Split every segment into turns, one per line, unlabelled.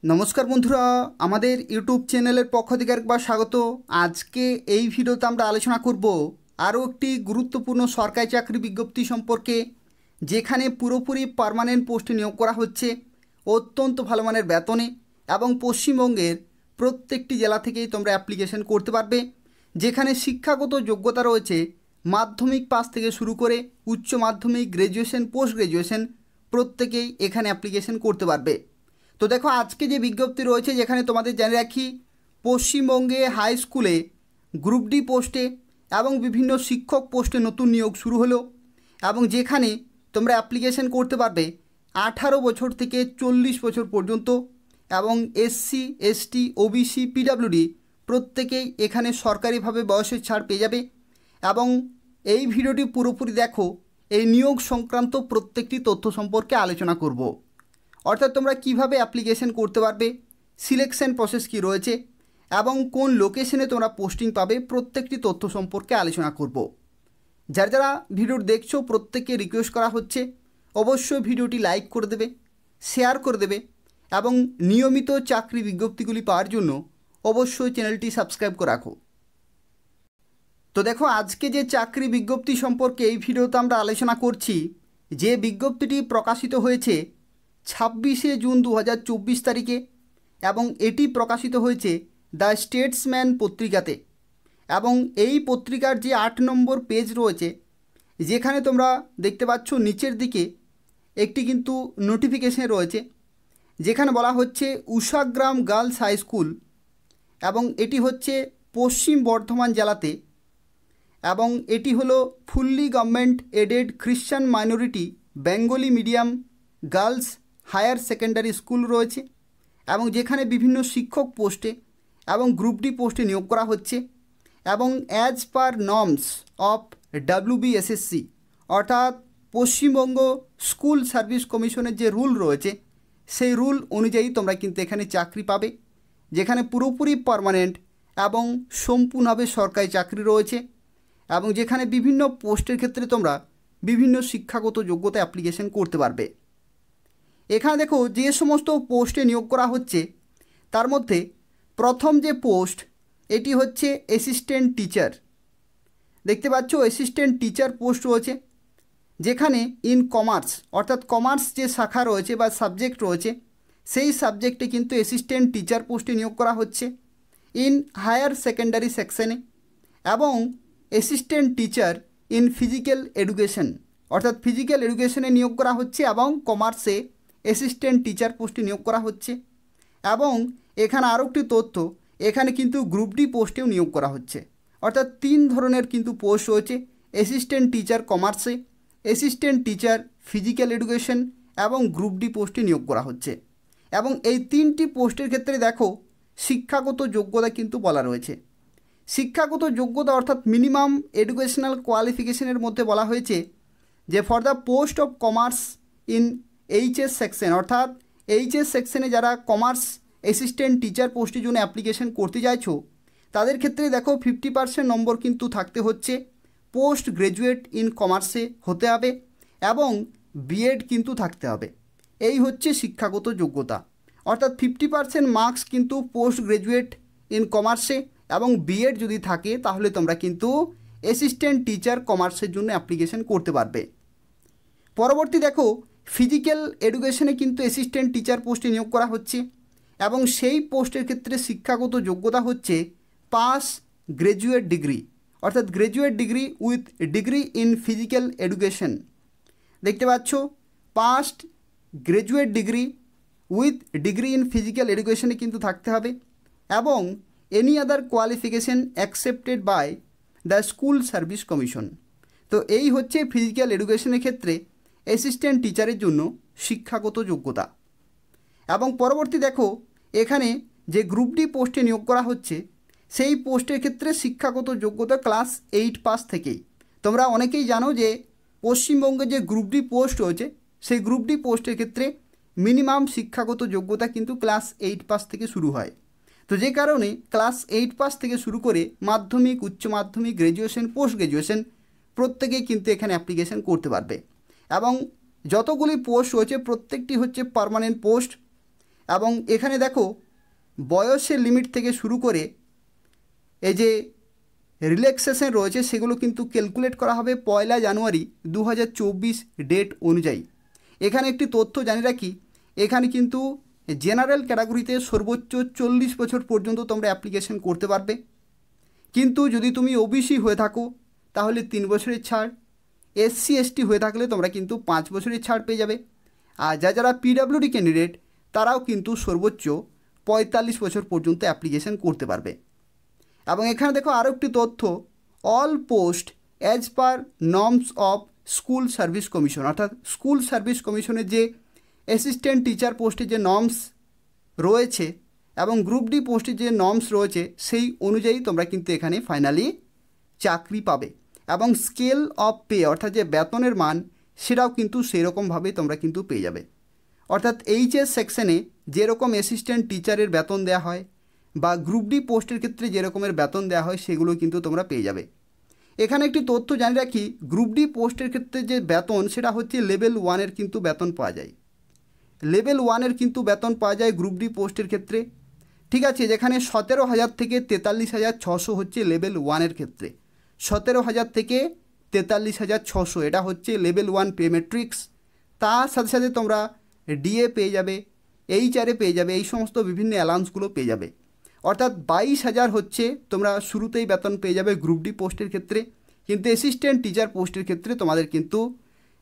নমস্কার বন্ধুরা, আমাদের ইউটিউব চ্যানেলের পক্ষ থেকে একবার স্বাগত। আজকে এই ভিডিওতে আমরা আলোচনা করব আরও একটি গুরুত্বপূর্ণ সরকারি চাকরি বিজ্ঞপ্তি সম্পর্কে, যেখানে পুরোপুরি পার্মানেন্ট পোস্টে নিয়োগ করা হচ্ছে অত্যন্ত ভালো মানের বেতনে এবং পশ্চিমবঙ্গের প্রত্যেকটি জেলা থেকেই তোমরা অ্যাপ্লিকেশন করতে পারবে। যেখানে শিক্ষাগত যোগ্যতা রয়েছে মাধ্যমিক পাস থেকে শুরু করে উচ্চ মাধ্যমিক, গ্র্যাজুয়েশন, পোস্ট গ্র্যাজুয়েশন প্রত্যেকেই এখানে অ্যাপ্লিকেশন করতে পারবে। তো দেখো, আজকে যে বিজ্ঞপ্তি রয়েছে, যেখানে তোমাদের জানিয়ে রাখি পশ্চিমবঙ্গে হাই স্কুলে গ্রুপ ডি পোস্টে এবং বিভিন্ন শিক্ষক পোস্টে নতুন নিয়োগ শুরু হলো, এবং যেখানে তোমরা অ্যাপ্লিকেশন করতে পারবে 18 বছর থেকে 40 বছর পর্যন্ত, এবং এসসি, এসটি, ওবিসি, পিডাব্লিউডি প্রত্যেকেই এখানে সরকারিভাবে বয়সের ছাড় পেয়ে যাবে। এবং এই ভিডিওটি পুরোপুরি দেখো, এই নিয়োগ সংক্রান্ত প্রত্যেকটি তথ্য সম্পর্কে আলোচনা করব। অর্থাৎ তোমরা কিভাবে অ্যাপ্লিকেশন করতে পারবে, সিলেকশন প্রসেস কী রয়েছে এবং কোন লোকেশনে তোমরা পোস্টিং পাবে, প্রত্যেকটি তথ্য সম্পর্কে আলোচনা করব। যারা ভিডিও দেখছো প্রত্যেককে রিকোয়েস্ট করা হচ্ছে অবশ্যই ভিডিওটি লাইক করে দেবে, শেয়ার করে দেবে, এবং নিয়মিত চাকরি বিজ্ঞপ্তিগুলি পাওয়ার জন্য অবশ্যই চ্যানেলটি সাবস্ক্রাইব করে রাখো। তো দেখো, আজকে যে চাকরি বিজ্ঞপ্তি সম্পর্কে এই ভিডিওতে আমরা আলোচনা করছি, যে বিজ্ঞপ্তিটি প্রকাশিত হয়েছে 26শে জুন 2024 তারিখে, এবং এটি প্রকাশিত হয়েছে দ্য স্টেটসম্যান পত্রিকাতে। এবং এই পত্রিকার যে 8 নম্বর পেজ রয়েছে, যেখানে তোমরা দেখতে পাচ্ছ নিচের দিকে একটি কিন্তু নোটিফিকেশন রয়েছে, যেখানে বলা হচ্ছে উষাগ্রাম গার্লস হাই স্কুল, এবং এটি হচ্ছে পশ্চিম বর্ধমান জেলাতে, এবং এটি হলো fully government aided Christian minority Bengali medium girls higher secondary school রয়েছে, এবং যেখানে বিভিন্ন শিক্ষক পোস্টে এবং গ্রুপ ডি পোস্টে নিয়োগ করা হচ্ছে। এবং as per norms of WBSSC, অর্থাৎ পশ্চিমবঙ্গ স্কুল সার্ভিস কমিশনের যে রুল রয়েছে, সেই রুল অনুযায়ী তোমরা কিন্তু এখানে চাকরি পাবে, যেখানে পুরোপুরি পার্মানেন্ট এবং সম্পূর্ণভাবে সরকারি চাকরি রয়েছে, এবং যেখানে বিভিন্ন পোস্টের ক্ষেত্রে তোমরা বিভিন্ন শিক্ষাগত যোগ্যতা অ্যাপ্লিকেশন করতে পারবে। এখানে দেখো, যে সমস্ত পোস্টে নিয়োগ করা হচ্ছে তার মধ্যে প্রথম যে পোস্ট, এটি হচ্ছে অ্যাসিস্ট্যান্ট টিচার। দেখতে পাচ্ছ অ্যাসিস্ট্যান্ট টিচার পোস্ট রয়েছে, যেখানে ইন কমার্স, অর্থাৎ কমার্স যে শাখা রয়েছে বা সাবজেক্ট রয়েছে, সেই সাবজেক্টে কিন্তু অ্যাসিস্ট্যান্ট টিচার পোস্টে নিয়োগ করা হচ্ছে ইন হায়ার সেকেন্ডারি সেকশনে, এবং assistant teacher in physical education, অর্থাৎ ফিজিক্যাল এডুকেশনে নিয়োগ করা হচ্ছে, এবং কমার্সে অ্যাসিস্ট্যান্ট টিচার পোস্টে নিয়োগ করা হচ্ছে। এবং এখানে আরও একটি তথ্য, এখানে কিন্তু গ্রুপ ডি পোস্টেও নিয়োগ করা হচ্ছে। অর্থাৎ 3 ধরনের কিন্তু পোস্ট রয়েছে, অ্যাসিস্ট্যান্ট টিচার কমার্সে, অ্যাসিস্ট্যান্ট টিচার ফিজিক্যাল এডুকেশন এবং গ্রুপ ডি পোস্টে নিয়োগ করা হচ্ছে। এবং এই 3টি পোস্টের ক্ষেত্রে দেখো, শিক্ষাগত যোগ্যতা কিন্তু বলা রয়েছে। শিক্ষাগত যোগ্যতা অর্থাৎ মিনিমাম এডুকেশনাল কোয়ালিফিকেশনের মধ্যে বলা হয়েছে যে for the post of commerce in HS section, অর্থাৎ এইচএস সেকশনে যারা কমার্স অ্যাসিস্ট্যান্ট টিচার পোস্টের জন্য অ্যাপ্লিকেশন করতে চাইছো, তাদের ক্ষেত্রে দেখো 50% নম্বর কিন্তু থাকতে হচ্ছে, পোস্ট গ্র্যাজুয়েট ইন কমার্সে হতে হবে, এবং বিএড কিন্তু থাকতে হবে। এই হচ্ছে শিক্ষাগত যোগ্যতা, অর্থাৎ 50% মার্কস কিন্তু পোস্ট গ্র্যাজুয়েট ইন কমার্সে, এবং বিএড যদি থাকে তাহলে তোমরা কিন্তু অ্যাসিস্ট্যান্ট টিচার কমার্সের জন্য অ্যাপ্লিকেশন করতে পারবে। পরবর্তী দেখো, ফিজিক্যাল এডুকেশনে কিন্তু অ্যাসিস্ট্যান্ট টিচার পোস্টে নিয়োগ করা হচ্ছে, এবং সেই পোস্টের ক্ষেত্রে শিক্ষাগত যোগ্যতা হচ্ছে পাস গ্র্যাজুয়েট ডিগ্রি, অর্থাৎ graduate degree with degree in physical education. দেখতে পাচ্ছ, past graduate degree with degree in physical এডুকেশনে কিন্তু থাকতে হবে, এবং any other qualification accepted by the school service commission. তো এই হচ্ছে ফিজিক্যাল এডুকেশনের ক্ষেত্রে অ্যাসিস্ট্যান্ট টিচারের জন্য শিক্ষাগত যোগ্যতা। এবং পরবর্তী দেখো, এখানে যে গ্রুপ ডি পোস্টে নিয়োগ করা হচ্ছে, সেই পোস্টের ক্ষেত্রে শিক্ষাগত যোগ্যতা ক্লাস 8 পাস থেকেই। তোমরা অনেকেই জানো যে পশ্চিমবঙ্গে যে গ্রুপ ডি পোস্ট রয়েছে, সেই গ্রুপ ডি পোস্টের ক্ষেত্রে মিনিমাম শিক্ষাগত যোগ্যতা কিন্তু ক্লাস 8 পাস থেকে শুরু হয়। তো যে কারণে ক্লাস 8 পাস থেকে শুরু করে মাধ্যমিক, উচ্চ মাধ্যমিক, গ্র্যাজুয়েশন, পোস্ট গ্র্যাজুয়েশন প্রত্যেকেই কিন্তু এখানে অ্যাপ্লিকেশন করতে পারবে। এবং যতগুলি পোস্ট রয়েছে প্রত্যেকটি হচ্ছে পার্মানেন্ট পোস্ট, এবং এখানে দেখো বয়সের লিমিট থেকে শুরু করে এই যে রিল্যাক্সেশন রয়েছে সেগুলো কিন্তু ক্যালকুলেট করা হবে 1 জানুয়ারি 2024 ডেট অনুযায়ী। এখানে একটি তথ্য জানিয়ে রাখি, এখানে কিন্তু জেনারেল ক্যাটাগরিতে সর্বোচ্চ 40 বছর পর্যন্ত তোমরা অ্যাপ্লিকেশন করতে পারবে, কিন্তু যদি তুমি ওবিসি হয়ে থাকো তাহলে 3 বছরের ছাড়, এসসি এসটি হয়ে থাকলে তোমরা কিন্তু 5 বছরের ছাড় পেয়ে যাবে। আর যারা পিডাব্লিউডি ক্যান্ডিডেট তারাও কিন্তু সর্বোচ্চ 45 বছর পর্যন্ত অ্যাপ্লিকেশন করতে পারবে। এবং এখানে দেখো আরও একটি তথ্য, all post as per norms of school service commission, অর্থাৎ স্কুল সার্ভিস কমিশনের যে অ্যাসিস্ট্যান্ট টিচার পোস্টের যে নর্মস রয়েছে এবং গ্রুপ ডি পোস্টের যে নর্মস রয়েছে সেই অনুযায়ী তোমরা কিন্তু এখানে ফাইনালি চাকরি পাবে। এবং স্কেল অফ পে অর্থাৎ যে বেতনের মান সেটাও কিন্তু সেরকমভাবে তোমরা কিন্তু পেয়ে যাবে। অর্থাৎ এইচএস সেকশনে যেরকম অ্যাসিস্ট্যান্ট টিচারের বেতন দেওয়া হয় বা গ্রুপ ডি পোস্টের ক্ষেত্রে যেরকমের বেতন দেওয়া হয় সেগুলো কিন্তু তোমরা পেয়ে যাবে। এখানে একটি তথ্য জানিয়ে রাখি, গ্রুপ ডি পোস্টের ক্ষেত্রে যে বেতন সেটা হচ্ছে লেভেল 1-এর কিন্তু বেতন পাওয়া যায়, লেভেল 1-এর কিন্তু বেতন পাওয়া যায় গ্রুপ ডি পোস্টের ক্ষেত্রে। ঠিক আছে, যেখানে 17,000 থেকে 43,600 হচ্ছে লেভেল 1-এর ক্ষেত্রে, 17,000 থেকে 43,600 এটা হচ্ছে লেভেল 1 পে ম্যাট্রিক্স। তার সাথে সাথে তোমরা ডিএ পেয়ে যাবে, এইচআরএ পেয়ে যাবে, এই সমস্ত বিভিন্ন অ্যালাউন্সগুলো পেয়ে যাবে। অর্থাৎ 22,000 হচ্ছে তোমরা শুরুতেই বেতন পেয়ে যাবে গ্রুপ ডি পোস্টের ক্ষেত্রে, কিন্তু অ্যাসিস্ট্যান্ট টিচার পোস্টের ক্ষেত্রে তোমাদের কিন্তু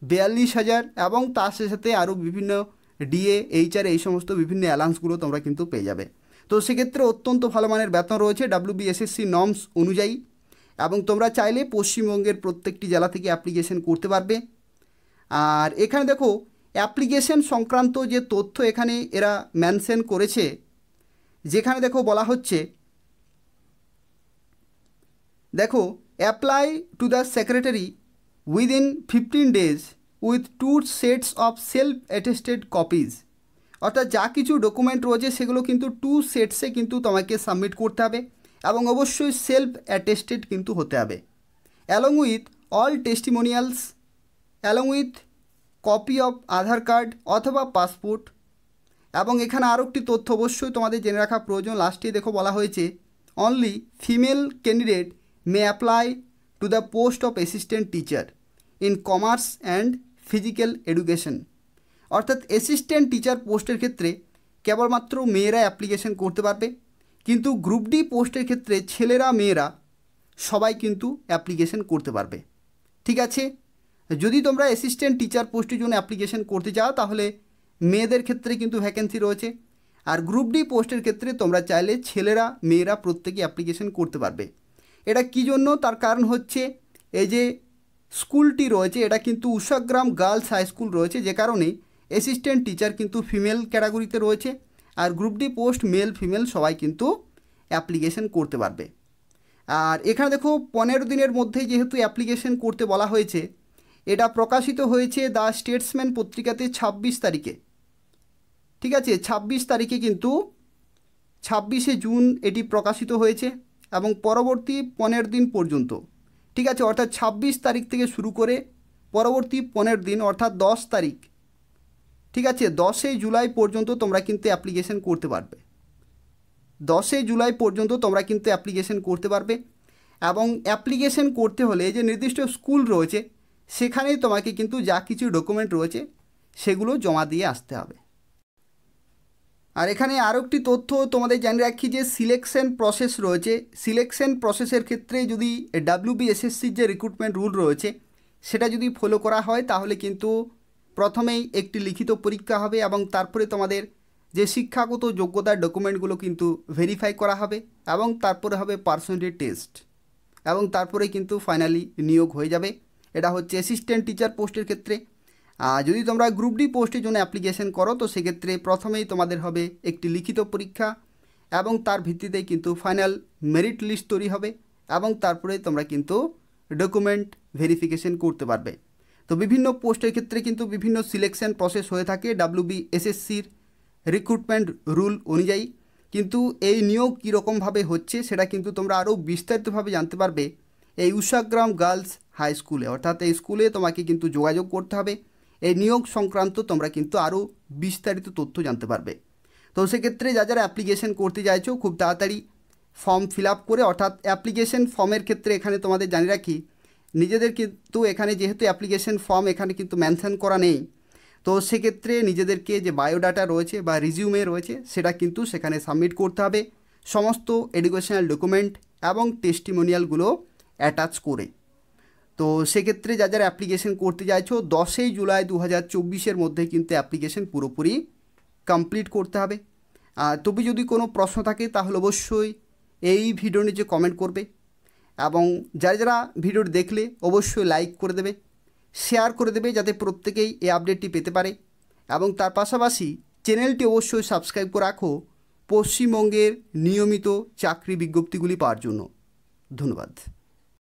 42,000 এবং তার সাথে সাথে আরও বিভিন্ন ডিএ এইচআরএ এই সমস্ত বিভিন্ন অ্যালাউন্সগুলো তোমরা কিন্তু পেয়ে যাবে। তো সেক্ষেত্রে অত্যন্ত ভালো মানের বেতন রয়েছে WBSSC নর্মস অনুযায়ী, এবং তোমরা চাইলে পশ্চিমবঙ্গের প্রত্যেকটি জেলা থেকে অ্যাপ্লিকেশন করতে পারবে। আর এখানে দেখো অ্যাপ্লিকেশন সংক্রান্ত যে তথ্য এখানে এরা মেনশন করেছে, যেখানে দেখো বলা হচ্ছে, দেখো apply to the secretary within 15 days with 2 sets of self attested copies. অর্থাৎ যা কিছু ডকুমেন্ট রয়েছে সেগুলো কিন্তু 2 সেটসে কিন্তু তোমাকে সাবমিট করতে হবে এবং অবশ্যই সেলফ অ্যাটেস্টেড কিন্তু হতে হবে, along with all testimonials, along with copy of Aadhaar card অথবা পাসপোর্ট। এবং এখানে আরও একটি তথ্য অবশ্যই তোমাদের জেনে রাখা প্রয়োজন, লাস্টে দেখো বলা হয়েছে only female candidate may apply to the post of assistant teacher in commerce and physical education. অর্থাৎ অ্যাসিস্ট্যান্ট টিচার পোস্টের ক্ষেত্রে কেবলমাত্র মেয়েরা অ্যাপ্লিকেশন করতে পারবে, কিন্তু গ্রুপ ডি পোস্টের ক্ষেত্রে ছেলেরা মেয়েরা সবাই কিন্তু অ্যাপ্লিকেশন করতে পারবে। ঠিক আছে, যদি তোমরা অ্যাসিস্ট্যান্ট টিচার পোস্টের জন্য অ্যাপ্লিকেশন করতে চাও তাহলে মেয়েদের ক্ষেত্রে কিন্তু ভ্যাকেন্সি রয়েছে, আর গ্রুপ ডি পোস্টের ক্ষেত্রে তোমরা চাইলে ছেলেরা মেয়েরা প্রত্যেকে অ্যাপ্লিকেশন করতে পারবে। এটা কী জন্য, তার কারণ হচ্ছে এই যে স্কুলটি রয়েছে এটা কিন্তু উষাগ্রাম গার্লস হাই স্কুল রয়েছে, যে কারণে অ্যাসিস্ট্যান্ট টিচার কিন্তু ফিমেল ক্যাটাগরিতে রয়েছে, আর group D post male female সবাই কিন্তু অ্যাপ্লিকেশন করতে পারবে। আর এখানে দেখো 15 দিনের মধ্যে যেহেতু অ্যাপ্লিকেশন করতে বলা হয়েছে, এটা প্রকাশিত হয়েছে দ্য স্টেটসম্যান পত্রিকাতে 26 তারিখে। ঠিক আছে, 26 তারিখে কিন্তু 26শে জুন এটি প্রকাশিত হয়েছে এবং পরবর্তী 15 দিন পর্যন্ত, ঠিক আছে, অর্থাৎ 26 তারিখ থেকে শুরু করে পরবর্তী 15 দিন অর্থাৎ 10 তারিখ, ঠিক আছে, 10 জুলাই পর্যন্ত তোমরা কিন্তু অ্যাপ্লিকেশন করতে পারবে। 10 জুলাই পর্যন্ত তোমরা কিন্তু অ্যাপ্লিকেশন করতে পারবে। এবং অ্যাপ্লিকেশন করতে হলে যে নির্দিষ্ট স্কুল রয়েছে সেখানেই তোমাকে কিন্তু যা কিছু ডকুমেন্ট রয়েছে সেগুলো জমা দিয়ে আসতে হবে। আর এখানে আরও একটি তথ্য তোমাদের জানিয়ে রাখি যে সিলেকশন প্রসেস রয়েছে, সিলেকশন প্রসেসের ক্ষেত্রে যদি WBSSCর যে রিক্রুটমেন্ট রুল রয়েছে সেটা যদি ফলো করা হয় তাহলে কিন্তু প্রথমেই একটি লিখিত পরীক্ষা হবে এবং তারপরে তোমাদের যে শিক্ষাগত যোগ্যতার ডকুমেন্টগুলো কিন্তু ভেরিফাই করা হবে এবং তারপরে হবে পার্সোনালিটি টেস্ট এবং তারপরে কিন্তু ফাইনালি নিয়োগ হয়ে যাবে। এটা হচ্ছে অ্যাসিস্ট্যান্ট টিচার পোস্টের ক্ষেত্রে। আর যদি তোমরা গ্রুপ ডি পোস্টের জন্য অ্যাপ্লিকেশন করো তো সেক্ষেত্রে প্রথমেই তোমাদের হবে একটি লিখিত পরীক্ষা এবং তার ভিত্তিতেই কিন্তু ফাইনাল মেরিট লিস্ট তৈরি হবে এবং তারপরে তোমরা কিন্তু ডকুমেন্ট ভেরিফিকেশন করতে পারবে। তো বিভিন্ন পোস্টের ক্ষেত্রে কিন্তু বিভিন্ন সিলেকশন প্রসেস হয়ে থাকে WBSSCর রিক্রুটমেন্ট রুল অনুযায়ী। কিন্তু এই নিয়োগ কীরকমভাবে হচ্ছে সেটা কিন্তু তোমরা আরও বিস্তারিতভাবে জানতে পারবে এই উষাগ্রাম গার্লস হাই স্কুলে, অর্থাৎ এই স্কুলে তোমাকে কিন্তু যোগাযোগ করতে হবে। এই নিয়োগ সংক্রান্ত তোমরা কিন্তু আরও বিস্তারিত তথ্য জানতে পারবে। তো সেক্ষেত্রে যারা অ্যাপ্লিকেশন করতে চাইছো খুব তাড়াতাড়ি ফর্ম ফিল আপ করে, অর্থাৎ অ্যাপ্লিকেশন ফর্মের ক্ষেত্রে এখানে তোমাদের জানিয়ে রাখি নিজেদের কিন্তু এখানে যেহেতু অ্যাপ্লিকেশন ফর্ম এখানে কিন্তু মেনশন করা নেই, তো সেক্ষেত্রে নিজেদেরকে যে বায়োডাটা রয়েছে বা রিজিউমে রয়েছে সেটা কিন্তু সেখানে সাবমিট করতে হবে, সমস্ত এডুকেশনাল ডকুমেন্ট এবং টেস্টিমোনিয়ালগুলো অ্যাটাচ করে। তো সেক্ষেত্রে যারা অ্যাপ্লিকেশন করতে চাইছো 10ই জুলাই 2024 মধ্যে কিন্তু অ্যাপ্লিকেশন পুরোপুরি কমপ্লিট করতে হবে। তবে যদি কোনো প্রশ্ন থাকে তাহলে অবশ্যই এই ভিডিও নিচে কমেন্ট করবে, এবং যারা ভিডিওটি দেখলে অবশ্যই লাইক করে দেবে, শেয়ার করে দেবে যাতে প্রত্যেকেই এই আপডেটটি পেতে পারে, এবং তার পাশাপাশি চ্যানেলটি অবশ্যই সাবস্ক্রাইব করে রাখো পশ্চিমবঙ্গের নিয়মিত চাকরি বিজ্ঞপ্তিগুলি পাওয়ার জন্য। ধন্যবাদ।